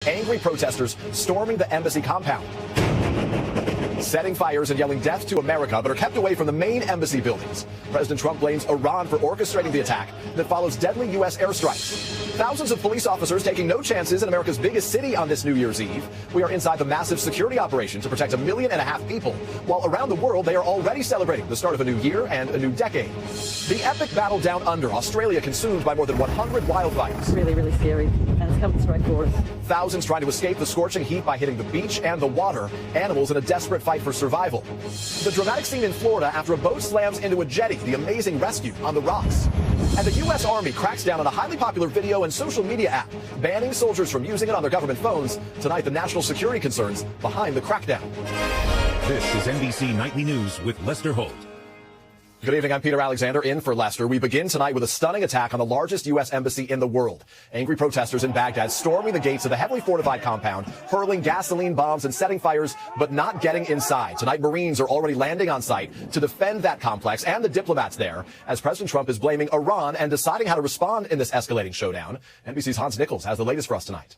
angry protesters storming the embassy compound, setting fires and yelling death to America, but are kept away from the main embassy buildings. President Trump blames Iran for orchestrating the attack that follows deadly U.S. airstrikes. Thousands of police officers taking no chances in America's biggest city on this New Year's Eve. We are inside the massive security operation to protect 1.5 million people, while around the world they are already celebrating the start of a new year and a new decade. The epic battle down under, Australia consumed by more than 100 wildfires. Really, really scary, and it's coming straight for us. Thousands trying to escape the scorching heat by hitting the beach and the water. Animals in a desperate fight for survival. The dramatic scene in Florida after a boat slams into a jetty, the amazing rescue on the rocks. And the U.S. Army cracks down on a highly popular video and social media app, banning soldiers from using it on their government phones. Tonight, the national security concerns behind the crackdown. This is NBC Nightly News with Lester Holt. Good evening, I'm Peter Alexander in for Lester. We begin tonight with a stunning attack on the largest U.S. embassy in the world. Angry protesters in Baghdad storming the gates of the heavily fortified compound, hurling gasoline bombs and setting fires, but not getting inside. Tonight, Marines are already landing on site to defend that complex and the diplomats there, as President Trump is blaming Iran and deciding how to respond in this escalating showdown. NBC's Hans Nichols has the latest for us tonight.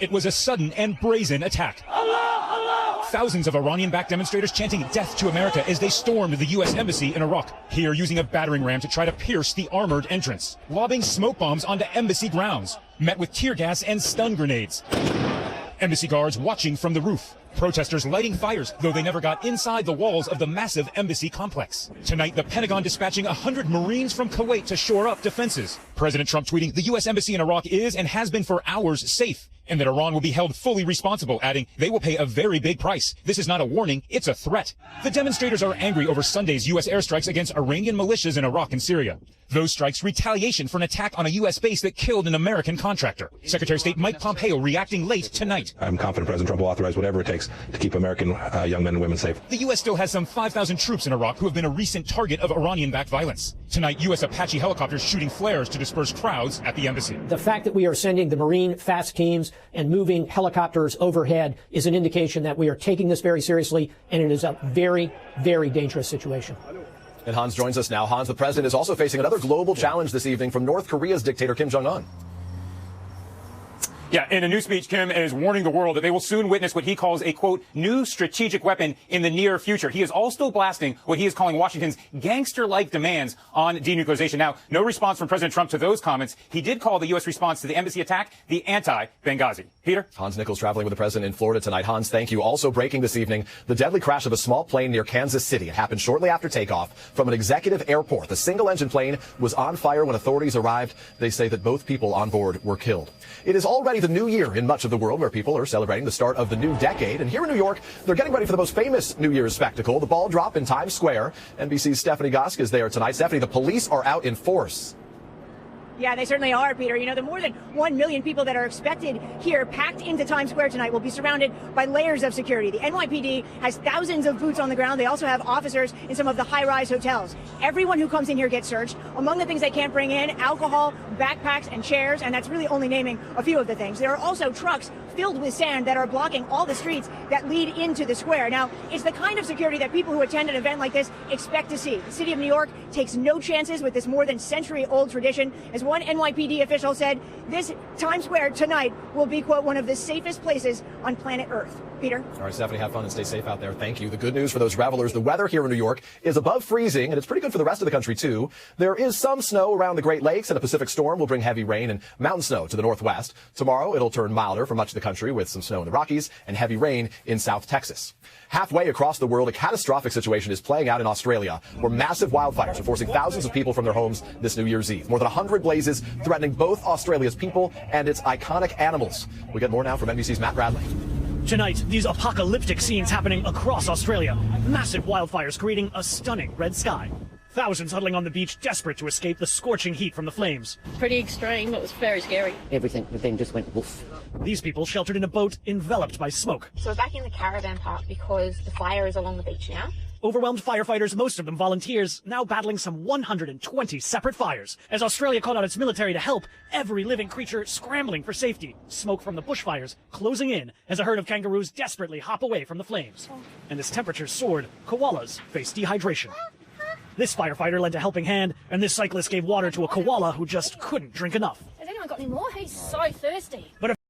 It was a sudden and brazen attack. Thousands of Iranian-backed demonstrators chanting death to America as they stormed the U.S. embassy in Iraq, here using a battering ram to try to pierce the armored entrance, lobbing smoke bombs onto embassy grounds, met with tear gas and stun grenades. Embassy guards watching from the roof. Protesters lighting fires, though they never got inside the walls of the massive embassy complex. Tonight, the Pentagon dispatching 100 Marines from Kuwait to shore up defenses. President Trump tweeting the U.S. embassy in Iraq is and has been for hours safe, and that Iran will be held fully responsible, adding they will pay a very big price. This is not a warning, it's a threat. The demonstrators are angry over Sunday's U.S. airstrikes against Iranian militias in Iraq and Syria. Those strikes retaliation for an attack on a U.S. base that killed an American contractor. Secretary of State Mike Pompeo reacting late tonight. I'm confident President Trump will authorize whatever it takes to keep American young men and women safe. The U.S. still has some 5,000 troops in Iraq who have been a recent target of Iranian-backed violence. Tonight, U.S. Apache helicopters shooting flares to disperse crowds at the embassy. The fact that we are sending the Marine fast teams and moving helicopters overhead is an indication that we are taking this very seriously, and it is a very, very dangerous situation. And Hans joins us now. Hans, the president is also facing another global challenge this evening from North Korea's dictator Kim Jong-un. Yeah, in a new speech, Kim is warning the world that they will soon witness what he calls a, quote, new strategic weapon in the near future. He is also blasting what he is calling Washington's gangster-like demands on denuclearization. Now, no response from President Trump to those comments. He did call the U.S. response to the embassy attack the anti-Benghazi. Peter? Hans Nichols traveling with the president in Florida tonight. Hans, thank you. Also breaking this evening, the deadly crash of a small plane near Kansas City. It happened shortly after takeoff from an executive airport. The single-engine plane was on fire when authorities arrived. They say that both people on board were killed. It is already the new year in much of the world, where people are celebrating the start of the new decade. And here in New York, they're getting ready for the most famous New Year's spectacle, the ball drop in Times Square. NBC's Stephanie Gosk is there tonight. Stephanie, the police are out in force. Yeah, they certainly are, Peter. You know, the more than 1 million people that are expected here packed into Times Square tonight will be surrounded by layers of security. The NYPD has thousands of boots on the ground. They also have officers in some of the high-rise hotels. Everyone who comes in here gets searched. Among the things they can't bring in, alcohol, backpacks, and chairs, and that's really only naming a few of the things. There are also trucks filled with sand that are blocking all the streets that lead into the square. Now, it's the kind of security that people who attend an event like this expect to see. The city of New York takes no chances with this more than century-old tradition. As one NYPD official said, this Times Square tonight will be, quote, one of the safest places on planet Earth. Peter? All right, Stephanie, have fun and stay safe out there. Thank you. The good news for those revelers, the weather here in New York is above freezing, and it's pretty good for the rest of the country, too. There is some snow around the Great Lakes, and a Pacific storm will bring heavy rain and mountain snow to the northwest. Tomorrow, it'll turn milder for much of the country with some snow in the Rockies and heavy rain in South Texas. Halfway across the world, a catastrophic situation is playing out in Australia, where massive wildfires are forcing thousands of people from their homes this New Year's Eve. More than 100 blazes threatening both Australia's people and its iconic animals. We get more now from NBC's Matt Bradley. Tonight, these apocalyptic scenes happening across Australia. Massive wildfires creating a stunning red sky. Thousands huddling on the beach, desperate to escape the scorching heat from the flames. Pretty extreme. It was very scary. Everything then just went woof. These people sheltered in a boat enveloped by smoke. So we're back in the caravan park because the fire is along the beach now. Overwhelmed firefighters, most of them volunteers, now battling some 120 separate fires. As Australia called out its military to help, every living creature scrambling for safety. Smoke from the bushfires closing in as a herd of kangaroos desperately hop away from the flames. And as temperatures soared, koalas face dehydration. This firefighter lent a helping hand, and this cyclist gave water to a koala who just couldn't drink enough. Has anyone got any more? He's so thirsty. But